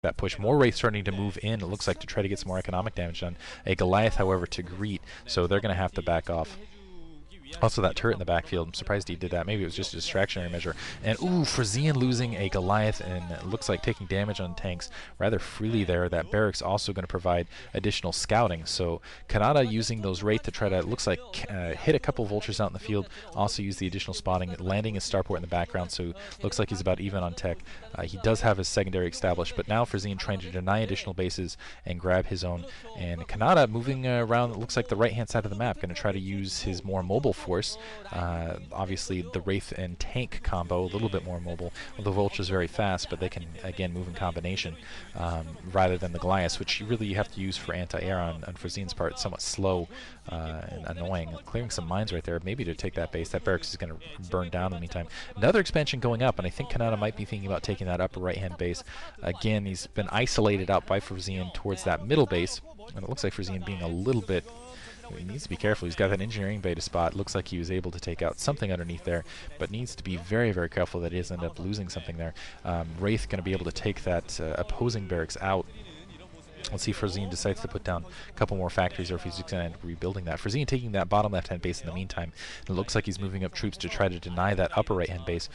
that push. More Wraith starting to move in, it looks like, to try to get some more economic damage done. A Goliath, however, to greet, so they're going to have to back off. Also, that turret in the backfield, I'm surprised he did that. Maybe it was just a distractionary measure. And, ooh, Frozean losing a Goliath, and it looks like taking damage on tanks rather freely there. That barracks also going to provide additional scouting. So, Canata using those Wraith to try to, it looks like, hit a couple vultures out in the field. Also use the additional spotting, landing his starport in the background, so looks like he's about even on tech. He does have his secondary established, but now Frozean trying to deny additional bases and grab his own. And Canata moving around, it looks like the right-hand side of the map, going to try to use his more mobile force. Obviously, the Wraith and tank combo, a little bit more mobile. Well, the Vulture's very fast, but they can, again, move in combination rather than the Goliaths, which you have to use for anti-air on Frozean's part. It's somewhat slow and annoying. Clearing some mines right there, maybe to take that base. That barracks is going to burn down in the meantime. Another expansion going up, and I think Canata might be thinking about taking that upper right-hand base. Again, he's been isolated out by Frozean towards that middle base, and it looks like Frozean being a little bit... He needs to be careful. He's got that engineering beta spot. Looks like he was able to take out something underneath there, but needs to be very, very careful that he doesn't end up losing something there. Wraith going to be able to take that opposing barracks out. Let's see if Frozean decides to put down a couple more factories, or if he's just going to end up rebuilding that. Frozean taking that bottom left-hand base in the meantime. It looks like he's moving up troops to try to deny that upper right-hand base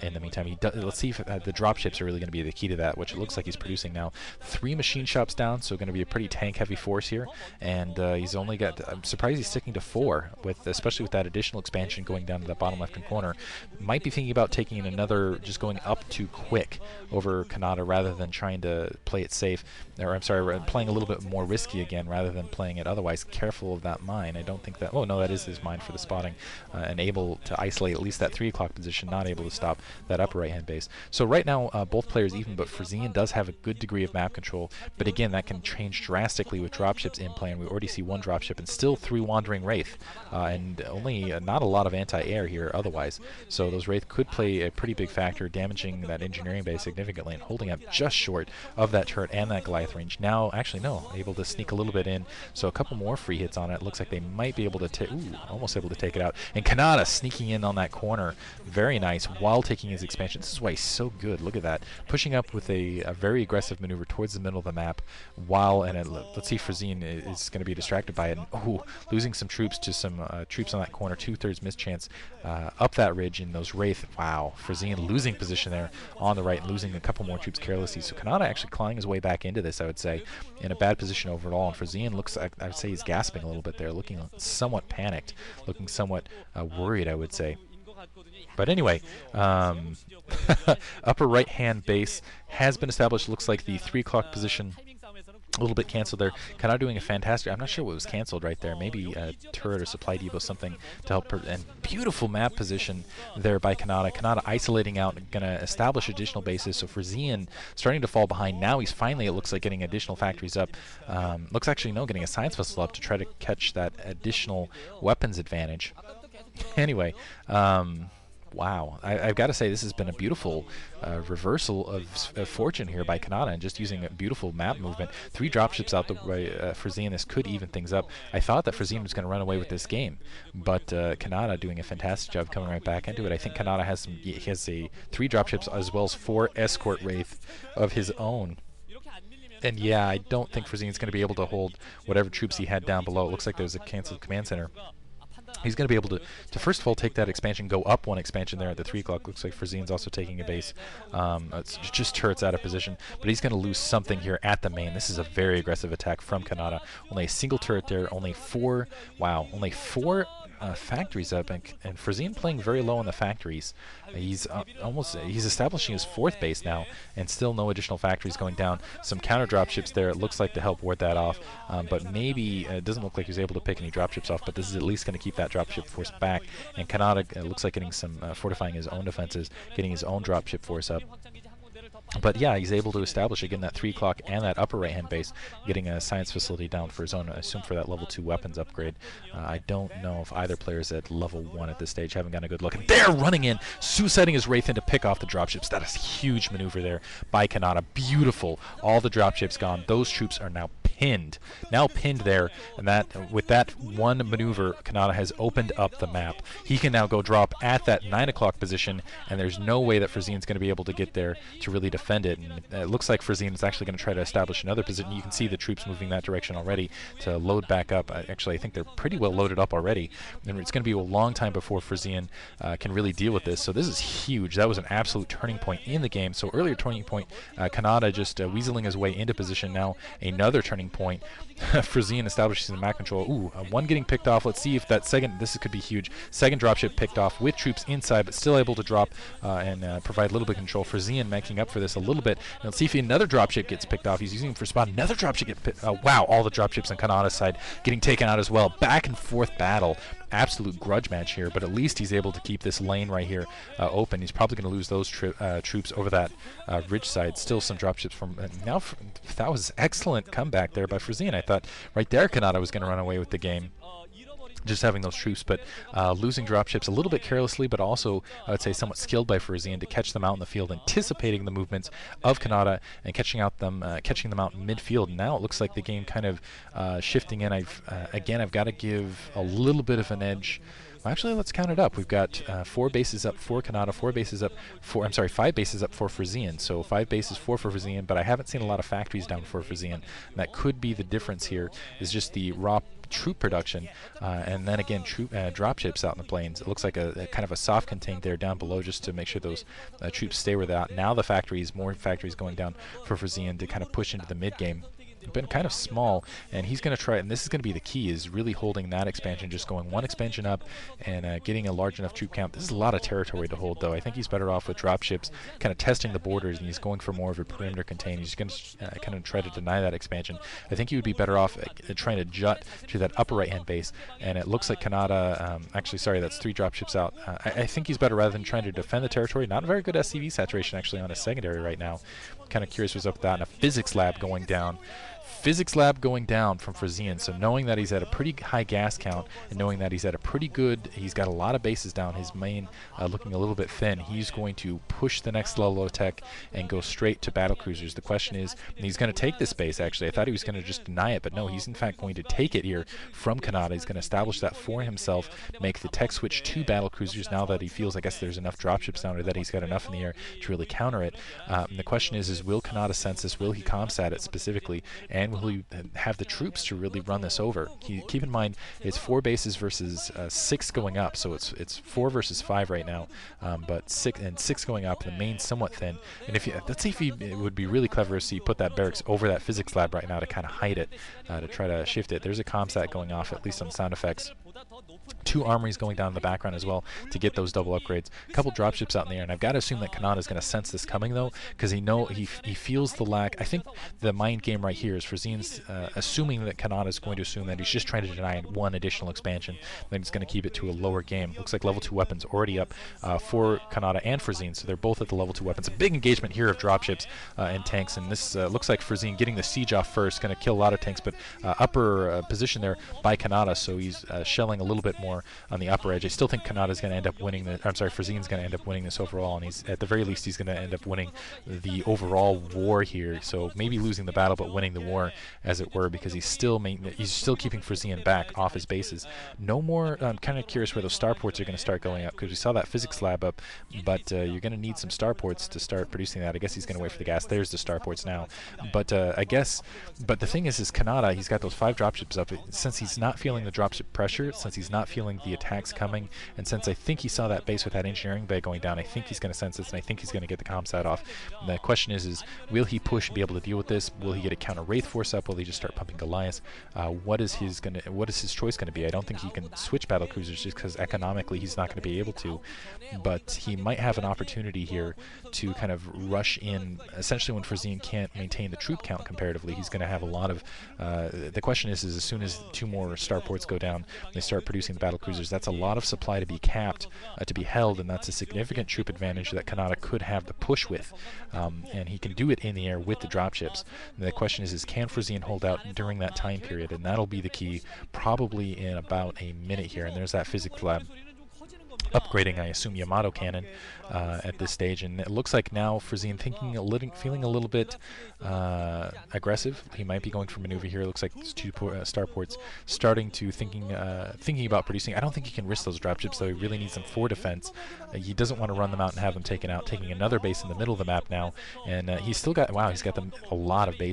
in the meantime. Let's see if the dropships are really going to be the key to that, which it looks like he's producing now. 3 machine shops down, so going to be a pretty tank-heavy force here. And he's only got... I'm surprised he's sticking to 4, especially with that additional expansion going down to the bottom left-hand corner. Might be thinking about taking another, just going up too quick over Canata rather than trying to play it safe. Or, I'm sorry, playing a little bit more risky again rather than playing it otherwise. Careful of that mine. I don't think that... Oh, no, that is his mine for the spotting. And able to isolate at least that 3 o'clock position, not able to stop that upper right-hand base. So right now, both players even, but Frozean does have a good degree of map control. But again, that can change drastically with dropships in play, and we already see 1 dropship and still 3 wandering Wraith. And only not a lot of anti-air here otherwise. So those Wraith could play a pretty big factor, damaging that engineering base significantly and holding up just short of that turret and that Goliath range. Now, actually, no, able to sneak a little bit in, so a couple more free hits on it. Looks like they might be able to take... Ooh, almost able to take it out. And Canata sneaking in on that corner. Very nice, while taking his expansion. This is why he's so good. Look at that. Pushing up with a very aggressive maneuver towards the middle of the map, while... And let's see if Frozean is going to be distracted by it. And, ooh, losing some troops to some troops on that corner. 2/3 mischance up that ridge in those Wraith. Wow. Frozean losing position there on the right and losing a couple more troops carelessly. So Canata actually clawing his way back into this, I would say, in a bad position overall. And Frozean looks, I would say he's gasping a little bit there, looking somewhat panicked, looking somewhat worried, I would say. But anyway, upper right-hand base has been established. Looks like the 3 o'clock position a little bit canceled there. Canata doing a fantastic... I'm not sure what was canceled right there. Maybe a turret or supply depot, something to help her. And beautiful map position there by Canata. Canata isolating out, going to establish additional bases. So Frozean starting to fall behind. Now he's finally, it looks like, getting additional factories up. Looks actually, no, getting a science vessel up to try to catch that additional weapons advantage. Anyway, wow, I've got to say this has been a beautiful reversal of fortune here by Canata, and just using a beautiful map movement. 3 dropships out the way. Frozean, this could even things up. I thought that Frozean was going to run away with this game, but Canata doing a fantastic job coming right back into it. I think Canata has some. He has 3 dropships as well as 4 escort Wraith of his own. And yeah, I don't think Frozean's going to be able to hold whatever troops he had down below. It looks like there's a canceled command center. He's going to be able to first of all take that expansion, go up 1 expansion there at the 3 o'clock. Looks like Frozean's also taking a base. It's just turrets out of position, but he's going to lose something here at the main. This is a very aggressive attack from Canata. Only a single turret there, only 4, wow, only 4 factories up, and Frozean playing very low on the factories. He's he's establishing his 4th base now, and still no additional factories going down. Some counter dropships there, it looks like, to help ward that off, but maybe it doesn't look like he was able to pick any dropships off, but this is at least going to keep that dropship force back. And Canata looks like getting some fortifying his own defenses, getting his own dropship force up. But yeah, he's able to establish again that 3 o'clock and that upper right-hand base, getting a science facility down for his own, I assume for that level 2 weapons upgrade. I don't know if either player's at level 1 at this stage. Haven't gotten a good look. And they're running in, suiciding his Wraith in to pick off the dropships. That is a huge maneuver there by Canata. Beautiful. All the dropships gone. Those troops are now pinned. Now pinned there, and that with that one maneuver, Canata has opened up the map. He can now go drop at that 9 o'clock position, and there's no way that Frozean's going to be able to get there to really defend it. And it looks like Frozean is actually going to try to establish another position. You can see the troops moving that direction already to load back up. Actually, I think they're pretty well loaded up already, and it's going to be a long time before Frozean can really deal with this. So this is huge. That was an absolute turning point in the game. So earlier turning point, Canata just weaseling his way into position. Now another turning point. Frozean establishes the map control. Ooh, one getting picked off. Let's see if that second, this could be huge. Second dropship picked off with troops inside, but still able to drop and provide a little bit of control. Frozean making up for this a little bit. And let's see if another dropship gets picked off. He's using him for spot. Another dropship gets picked. Wow, all the dropships on Canata's side getting taken out as well. Back and forth battle. Absolute grudge match here, but at least he's able to keep this lane right here open. He's probably going to lose those troops over that ridge side. Still some dropships from now. That was excellent comeback there by Frozean. I thought right there Canata was going to run away with the game, just having those troops, but losing dropships a little bit carelessly, but also I would say somewhat skilled by Frozean to catch them out in the field, anticipating the movements of Canata and catching them out in midfield. Now it looks like the game kind of shifting in. I've got to give a little bit of an edge. Well, actually, let's count it up. We've got 4 bases up for Canata, 5 bases up for Frozean. So 5 bases for Frozean, but I haven't seen a lot of factories down for Frozean. And that could be the difference here, is just the raw troop production, and then again dropships out in the plains. It looks like a kind of a soft contained there down below, just to make sure those troops stay where they're at. Now the factories, more factories going down for Frozean to kind of push into the mid game. Been kind of small, and he's going to try, and this is going to be the key, is really holding that expansion, just going one expansion up and getting a large enough troop count. This is a lot of territory to hold, though. I think he's better off with dropships, kind of testing the borders, and he's going for more of a perimeter contain. He's going to kind of try to deny that expansion. I think he would be better off trying to jut to that upper right-hand base, and it looks like Canata, actually, sorry, that's 3 dropships out. I think he's better rather than trying to defend the territory. Not a very good SCV saturation, actually, on his secondary right now. Kind of curious what's up with that, and a physics lab going down. Physics lab going down from Frozean. So knowing that he's at a pretty high gas count, and knowing that he's at a pretty good, he's got a lot of bases down, his main looking a little bit thin, he's going to push the next level of tech and go straight to battle cruisers. The question is, and he's going to take this base, actually. I thought he was going to just deny it, but no, he's in fact going to take it here from Canata. He's going to establish that for himself, make the tech switch to battle cruisers now that he feels, I guess, there's enough dropships down, or that he's got enough in the air to really counter it. And the question is will Canata sense this? Will he comsat it specifically? And will he have the troops to really run this over? Keep in mind, it's 4 bases versus 6 going up, so it's 4 versus 5 right now, but 6 going up. The main somewhat thin, and let's see if it would be really clever if he put that barracks over that physics lab right now to kind of hide it, to try to shift it. There's a comsat going off, at least on sound effects. 2 armories going down in the background as well to get those double upgrades. A couple dropships out in the air, and I've got to assume that Canata is going to sense this coming, though, because he feels the lack. I think the mind game right here is Frozean's assuming that Canata is going to assume that he's just trying to deny 1 additional expansion, then he's going to keep it to a lower game. Looks like level 2 weapons already up for Canata and Frozean, so they're both at the level 2 weapons. A big engagement here of dropships and tanks, and this looks like Frozean getting the siege off first, going to kill a lot of tanks, but upper position there by Canata, so he's shelling a little bit more on the upper edge. I still think Canata is going to end up winning Frozean's going to end up winning this overall, and he's, at the very least, he's going to end up winning the overall war here. So maybe losing the battle, but winning the war, as it were, because he's still keeping Frozean back off his bases. No more. I'm kind of curious where those starports are going to start going up, because we saw that physics lab up, but you're going to need some starports to start producing that. I guess he's going to wait for the gas. There's the starports now, but but the thing is Canata, he's got those 5 dropships up. Since he's not feeling the dropship pressure, since he's not feeling the attacks coming, and since I think he saw that base with that engineering bay going down, I think he's going to sense this, and I think he's going to get the comsat off. And the question is will he push and be able to deal with this? Will he get a counter Wraith Force up? Will he just start pumping Goliath? What is his choice going to be? I don't think he can switch battle cruisers just because economically he's not going to be able to, but he might have an opportunity here to kind of rush in. Essentially, when Frozean can't maintain the troop count comparatively, he's going to have a lot of. The question is as soon as 2 more starports go down, they start producing the battle cruisers. That's a lot of supply to be capped, to be held, and that's a significant troop advantage that Canata could have the push with, and he can do it in the air with the dropships. And the question is can Frozean hold out during that time period, and that'll be the key, probably in about a minute here. And there's that physics lab upgrading, I assume, Yamato cannon at this stage, and it looks like now Frozean feeling a little bit aggressive. He might be going for maneuver here. It looks like these two starports starting to thinking about producing. I don't think he can risk those dropships, though. He really needs them for defense. He doesn't want to run them out and have them taken out, taking another base in the middle of the map now. And he's still got, wow, he's got them a lot of bases.